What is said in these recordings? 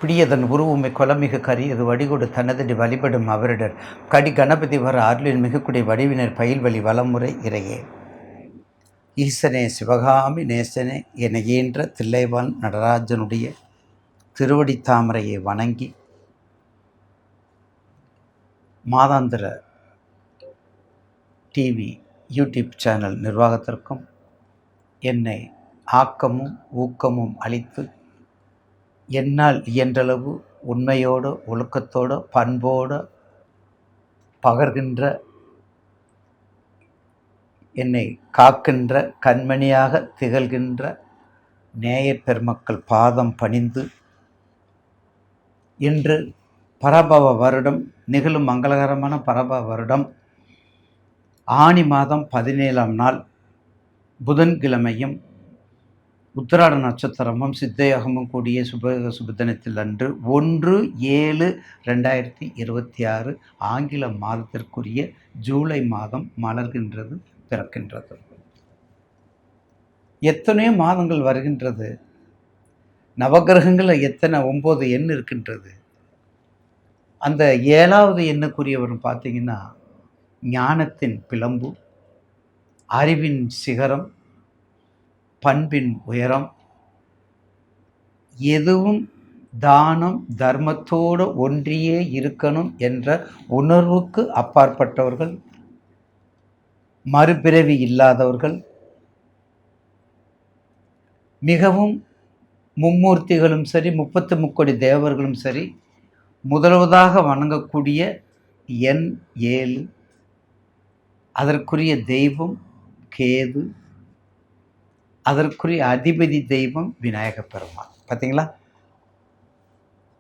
பிடியதன் உருவுமை கொலமிகு கரியது வடிகொடு தனதடி வழிபடும் அவரிடர் கடி கணபதி வர அருளின் மிகுக்குடி வடிவினர் பயில்வழி வளமுறை இறையே. ஈசனே சிவகாமி நேசனே என ஈன்ற தில்லைவாழ் நடராஜனுடைய திருவடி தாமரையை வணங்கி மாதாந்திர டிவி யூடியூப் சேனல் நிர்வாகத்திற்கும் என்னை ஆக்கமும் ஊக்கமும் அளித்து என்னால் இயன்றளவு உண்மையோடு ஒழுக்கத்தோடு பண்போடு பகர்கின்ற என்னை காக்கின்ற கண்மணியாக திகழ்கின்ற நேயப் பெருமக்கள் பாதம் பணிந்து இன்று பரபவ வருடம் நிகழும் மங்களகரமான பரபவ வருடம் ஆனி மாதம் 17ஆம் நாள் புதன்கிழமையும் உத்திராட நட்சத்திரமும் சித்தயோகமும் கூடிய சுபதினத்தில் அன்று 1/7/2026 ஆங்கில மாதத்திற்குரிய ஜூலை மாதம் மலர்கின்றது, பிறக்கின்றது. எத்தனையோ மாதங்கள் வருகின்றது. நவகிரகங்களில் எத்தனை 9 எண் இருக்கின்றது. அந்த 7வது எண்ணுக்குரியவர் பார்த்தீங்கன்னா ஞானத்தின் பிளம்பு, அறிவின் சிகரம், பண்பின் உயரம், எதுவும் தானம் தர்மத்தோடு ஒன்றியே இருக்கணும் என்ற உணர்வுக்கு அப்பாற்பட்டவர்கள், மறுபிறவி இல்லாதவர்கள், மிகவும் மும்மூர்த்திகளும் சரி 33 தேவர்களும் சரி முதல்வதாக வணங்கக்கூடிய எண் 7, அதற்குரிய தெய்வம் கேது, அதற்குரிய அதிபதி தெய்வம் விநாயக பெருமான். பார்த்தீங்களா?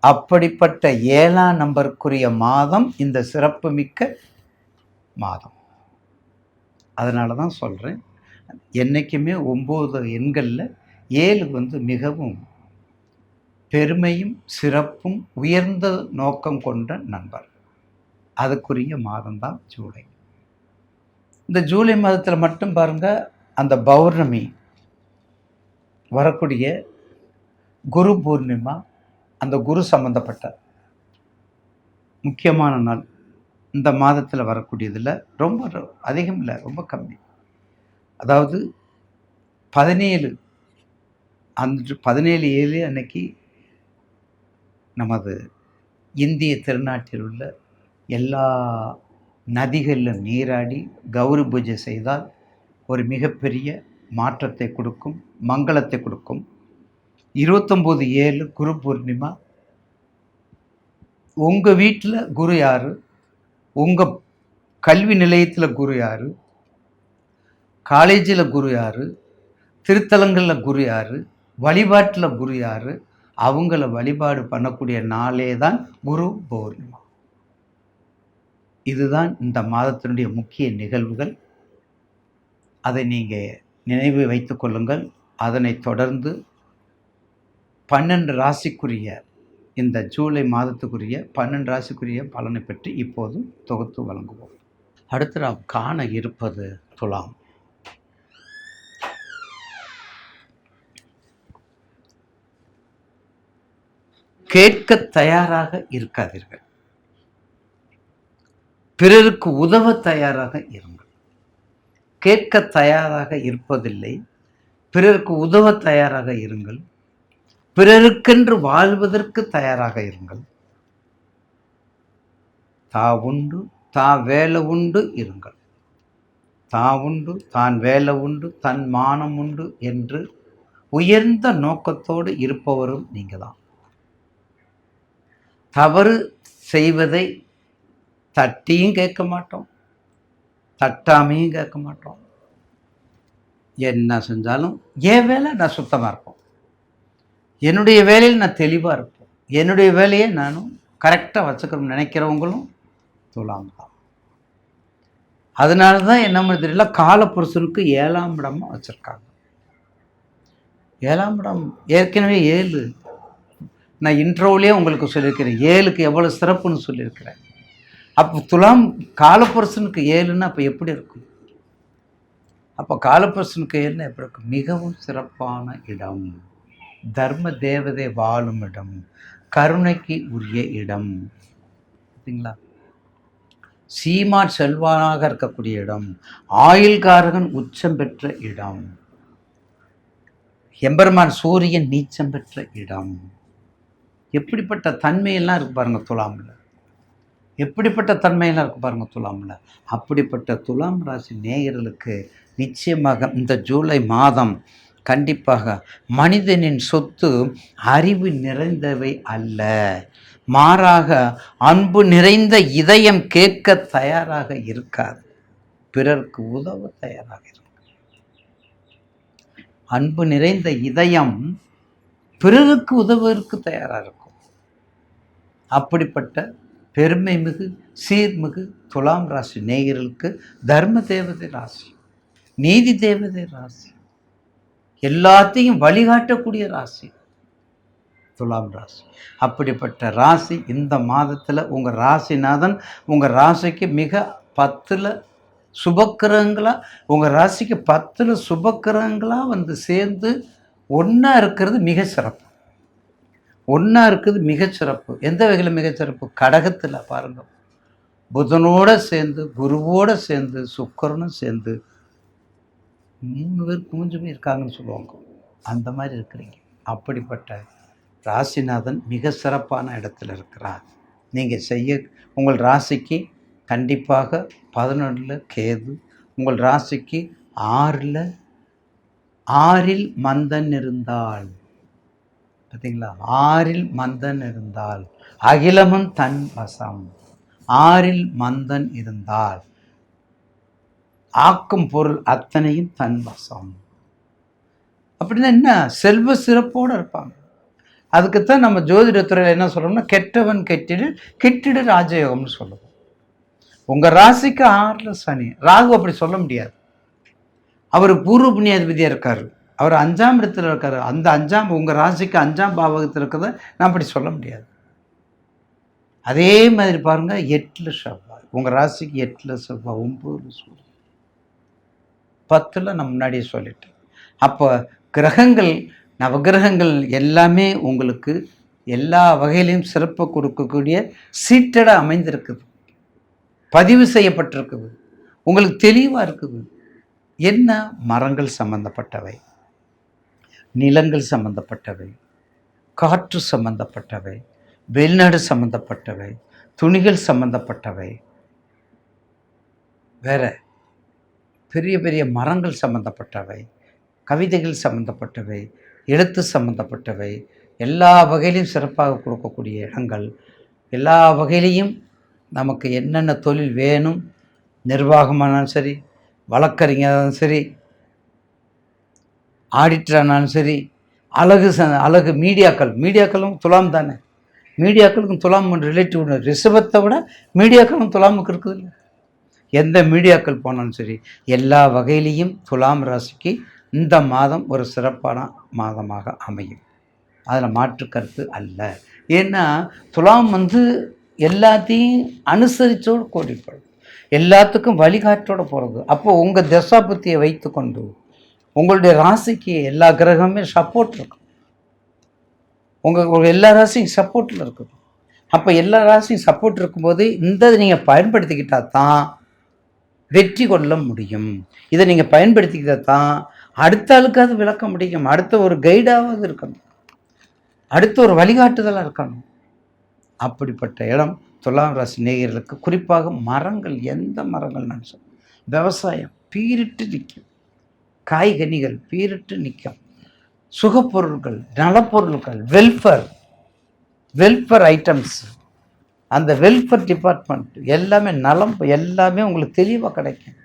அப்படிப்பட்ட 7ஆம் நம்பருக்குரிய மாதம் இந்த சிறப்பு மிக்க மாதம். அதனால தான் சொல்கிறேன், என்றைக்குமே 9 எண்களில் 7 மிகவும் பெருமையும் சிறப்பும் உயர்ந்த நோக்கம் கொண்ட நண்பர். அதுக்குரிய மாதம்தான் ஜூலை. இந்த ஜூலை மாதத்தில் மட்டும் பாருங்கள், அந்த பௌர்ணமி வரக்கூடிய குரு பூர்ணிமா, அந்த குரு சம்பந்தப்பட்ட முக்கியமான நாள் இந்த மாதத்தில் வரக்கூடியதில் ரொம்ப அதிகம் இல்லை, ரொம்ப கம்மி. அதாவது 17 அன்று 17/7 அன்னைக்கு நமது இந்திய திருநாட்டில் உள்ள எல்லா நதிகளிலும் நீராடி கௌரி பூஜை செய்தால் ஒரு மிகப்பெரிய மாற்றத்தை கொடுக்கும், மங்களத்தை கொடுக்கும். 29/7 குரு பூர்ணிமா. உங்கள் வீட்டில் குரு யார், உங்கள் கல்வி நிலையத்தில் குரு யார், காலேஜில் குரு யார், திருத்தலங்களில் குரு யார், வழிபாட்டில் குரு யார், அவங்கள வழிபாடு பண்ணக்கூடிய நாளே தான் குரு பௌர்ணிமா. இதுதான் இந்த மாதத்தினுடைய முக்கிய நிகழ்வுகள். அதை நீங்கள் நினைவு வைத்து கொள்ளுங்கள். அதனை தொடர்ந்து 12 ராசிக்குரிய இந்த ஜூலை மாதத்துக்குரிய 12 ராசிக்குரிய பலனை பற்றி இப்போது தொகுத்து வழங்குவோம். அடுத்து நாம் காண இருப்பது துலாம். கேட்க தயாராக இருக்காதீர்கள், பிறருக்கு உதவ தயாராக இருங்கள். கேட்க தயாராக இருப்பதில்லை, பிறருக்கு உதவ தயாராக இருங்கள். பிறருக்கென்று வாழ்வதற்கு தயாராக இருங்கள். தா உண்டு தா வேலை உண்டு இருங்கள். தா உண்டு தான் வேலை உண்டு தன் மானம் உண்டு என்று உயர்ந்த நோக்கத்தோடு இருப்பவரும் நீங்கள் தான். தவறு செய்வதை தட்டியும் கேட்க மாட்டோம், தட்டாமையும் கேட்க மாட்டோம். என்ன செஞ்சாலும் என் வேலை நான் சுத்தமாக இருப்போம், என்னுடைய வேலையில் நான் தெளிவாக இருப்போம், என்னுடைய வேலையை நானும் கரெக்டாக வச்சுக்கணும்னு நினைக்கிறவங்களும் துலாம் தான். அதனால தான் என்ன தெரியல, காலப்புருஷனுக்கு 7ஆம் இடமாக வச்சுருக்காங்க. 7ஆம் இடம் ஏற்கனவே 7, நான் இன்ட்ரோவிலே உங்களுக்கு சொல்லியிருக்கிறேன் 7க்கு எவ்வளோ சிறப்புன்னு சொல்லியிருக்கிறேன். அப்போ துலாம் காலப்புருஷனுக்கு 7ன்னா அப்போ எப்படி இருக்கும்? அப்போ காலப்புருஷனுக்கு 7ன்னா எப்படி இருக்கும்? மிகவும் சிறப்பான இடம், தர்ம தேவதை வாழும் இடம், கருணைக்கு உரிய இடம். பார்த்தீங்களா? சீமான் செல்வானாக இருக்கக்கூடிய இடம், ஆயுள்காரகன் உச்சம் பெற்ற இடம், எம்பெருமான் சூரியன் நீச்சம் பெற்ற இடம். எப்படிப்பட்ட தன்மையெல்லாம் இருக்கு பாருங்க துலாம்ல. எப்படிப்பட்ட தன்மையெல்லாம் இருக்கு பாருங்க துலாம்ல. அப்படிப்பட்ட துலாம் ராசி நேயர்களுக்கு நிச்சயமாக இந்த ஜூலை மாதம் கண்டிப்பாக மனிதனின் சொத்து அறிவு நிறைந்தவை அல்ல, மாறாக அன்பு நிறைந்த இதயம் கேட்க தயாராக இருக்காது, பிறருக்கு உதவ தயாராக இருக்கும். அன்பு நிறைந்த இதயம் பிறருக்கு உதவுவதற்கு தயாராக இருக்கும். அப்படிப்பட்ட பெருமை மிகு சீர்மிகு துலாம் ராசி நேயர்களுக்கு தர்ம தேவதை ராசி, நீதி தேவதை ராசி, எல்லாத்தையும் வழிகாட்டக்கூடிய ராசி துலாம் ராசி. அப்படிப்பட்ட ராசி இந்த மாதத்தில் உங்கள் ராசிநாதன் உங்கள் ராசிக்கு மிக 10ல் சுபக்கிரகங்களாக, உங்கள் ராசிக்கு 10ல் சுபக்கிரகங்களாக வந்து சேர்ந்து ஒன்றா இருக்கிறது மிக சிறப்பு. ஒன்றா இருக்குது மிகச்சிறப்பு. எந்த வகையில் மிகச்சிறப்பு? கடகத்தில் பாருங்கள், புதனோடு சேர்ந்து குருவோடு சேர்ந்து சுக்கிரனும் சேர்ந்து 3 பேர் குமிஞ்சுமே இருக்காங்கன்னு சொல்லுவாங்க. அந்த மாதிரி இருக்கிறீங்க. அப்படிப்பட்ட ராசிநாதன் மிக சிறப்பான இடத்துல இருக்கிறார். நீங்கள் செய்ய உங்கள் ராசிக்கு கண்டிப்பாக 11ல் கேது, உங்கள் ராசிக்கு 6ல் மந்தன் இருந்தால், பார்த்தீங்களா? 6ல் மந்தன் இருந்தால் அகிலமும் தன் வசம். 6ல் மந்தன் இருந்தால் ஆக்கும் பொருள் அத்தனையும் தன் வசம். அப்படின்னா என்ன? செல்வ சிறப்போடு இருப்பாங்க. அதுக்குத்தான் நம்ம ஜோதிடத்துறையில் என்ன சொல்கிறோம்னா, கெட்டவன் கெட்டிடு ராஜயோகம்னு சொல்லுவோம். உங்கள் ராசிக்கு 6ல் சனி, ராகு அப்படி சொல்ல முடியாது. அவர் பூர்வ புண்ணியாதிபதியாக இருக்கார், அவர் 5ஆம் இடத்துல இருக்கார். அந்த 5ஆம் உங்கள் ராசிக்கு 5ஆம் பாவகத்தில் இருக்கிறத நான் அப்படி சொல்ல முடியாது. அதே மாதிரி பாருங்கள், 8ல் செவ்வாய், உங்கள் ராசிக்கு 8ல் செவ்வாய், 9ல் சூரியன், 10ல் நான் முன்னாடியே சொல்லிட்டேன். அப்போ கிரகங்கள், நவகிரகங்கள் எல்லாமே உங்களுக்கு எல்லா வகையிலையும் சிறப்பு கொடுக்கக்கூடிய சீட்டடாக அமைந்திருக்குது, பதிவு செய்யப்பட்டிருக்குது, உங்களுக்கு தெளிவாக இருக்குது. என்ன? மரங்கள் சம்பந்தப்பட்டவை, நிலங்கள் சம்பந்தப்பட்டவை, காற்று சம்பந்தப்பட்டவை, வெளிநாடு சம்பந்தப்பட்டவை, துணிகள் சம்பந்தப்பட்டவை, வேற பெரிய பெரிய மரங்கள் சம்பந்தப்பட்டவை, கவிதைகள் சம்பந்தப்பட்டவை, எழுத்து சம்பந்தப்பட்டவை, எல்லா வகையிலையும் சிறப்பாக கொடுக்கக்கூடிய இடங்கள். எல்லா வகையிலையும் நமக்கு என்னென்ன தொழில் வேணும், நிர்வாகமானாலும் சரி, வழக்கறிஞரானாலும் சரி, ஆடிட்டரானாலும் சரி, அழகு மீடியாக்களும் துலாம் தானே. மீடியாக்களுக்கும் துலாம் ரிலேட்டிவ், ரிஷபத்தை விட மீடியாக்களும் துலாமுக்கு இருக்குது இல்லை. எந்த மீடியாக்கள் போனாலும் சரி, எல்லா வகையிலையும் துலாம் ராசிக்கு இந்த மாதம் ஒரு சிறப்பான மாதமாக அமையும். அதில் மாற்று கருத்து அல்ல. ஏன்னா துலாம் எல்லாத்தையும் அனுசரித்தோடு கோடிப்படும், எல்லாத்துக்கும் வழிகாட்டோடு போகிறது. அப்போது உங்கள் தசா புத்தியை வைத்து கொண்டு உங்களுடைய ராசிக்கு எல்லா கிரகமே சப்போர்ட் இருக்கும். உங்கள் எல்லா ராசியும் சப்போர்ட்டில் இருக்குது. அப்போ எல்லா ராசியும் சப்போர்ட் இருக்கும்போது இந்த நீங்கள் பயன்படுத்திக்கிட்டால் தான் வெற்றி கொள்ள முடியும். இதை நீங்கள் பயன்படுத்திக்கிட்டால் தான் அடுத்த ஆளுக்காவது விளக்க முடியும், அடுத்த ஒரு கைடாவது இருக்கணும், அடுத்த ஒரு வழிகாட்டுதலாக இருக்கணும். அப்படிப்பட்ட இடம் துலாம் ராசி நேயர்களுக்கு. குறிப்பாக மரங்கள், எந்த மரங்கள் நான் சொல்ல, விவசாயம் பீரிட்டு நிற்கும், காய்கனிகள் பீரிட்டு நிற்கும், சுகப்பொருட்கள், நலப்பொருட்கள், வெல்ஃபேர் ஐட்டம்ஸ், அந்த வெல்ஃபேர் டிபார்ட்மெண்ட் எல்லாமே நலம், எல்லாமே உங்களுக்கு தெளிவாக கிடைக்கும்.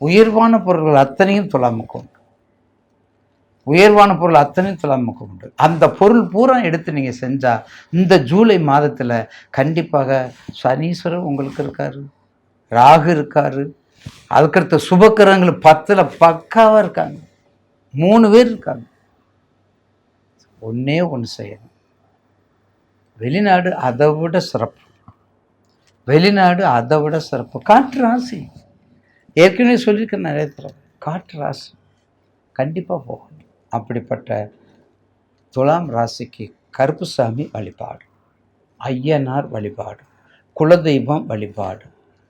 உயர்வான பொருட்கள் அத்தனையும் துலாமுக்கு உண்டு, உயர்வான பொருள் அத்தனையும் துலாமுக்கு உண்டு. அந்த பொருள் பூரா எடுத்து நீங்கள் செஞ்சால் இந்த ஜூலை மாதத்தில் கண்டிப்பாக சனீஸ்வரர் உங்களுக்கு இருக்கார், ராகு இருக்கார், அதுக்கடுத்த சுபக்கிரகங்கள் 10ல் பக்காவாக இருக்காங்க, 3 பேர் இருக்காங்க. ஒன்றே ஒன்று செய்யணும், வெளிநாடு அதை விட சிறப்பு, வெளிநாடு அதை விட சிறப்பு. காற்று ராசி ஏற்கனவே சொல்லியிருக்க நிறைய தடவை, காற்று ராசி கண்டிப்பாக போகணும். அப்படிப்பட்ட துலாம் ராசிக்கு கருப்புசாமி வழிபாடு, ஐயனார் வழிபாடு, குலதெய்வம் வழிபாடு,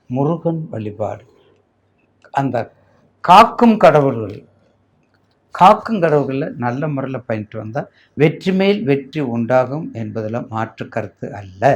முருகன் வழிபாடு, அந்த காக்கும் கடவுள்களில் நல்ல முறையில் பயின்று வந்தால் வெற்றி மேல் வெற்றி உண்டாகும் என்பதில் மாற்று கருத்து அல்ல.